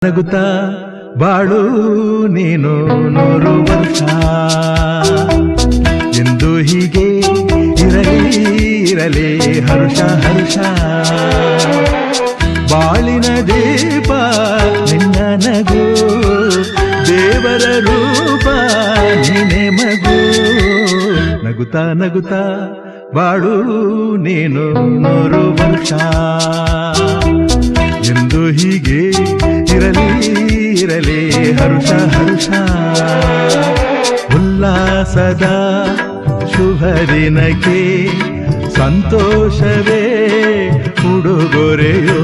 ನಗುತ್ತಾ ಬಾಳು ನೀನು 100 ವರ್ಷ ಎಂದು ಹೀಗೆ ಇರಲಿ ಇರಲಿ ಹರುಷ ಹರುಷ ಬಾಳಿನ ದೀಪ ನಿನ್ನ ನಗು ದೇವರ ರೂಪ ನೀನೆ ಮಗು ನಗುತ್ತಾ ನಗುತ್ತಾ ಬಾಳು ನೀನು 100 ವರ್ಷ ಎಂದು ಹೀಗೆ ಇರಲಿ ಇರಲಿ ಹರುಷ ಹರುಷ ಉಲ್ಲಾಸದ ಶುಭ ದಿನಕ್ಕೆ ಸಂತೋಷವೇ ಉಡುಗೊರೆಯೋ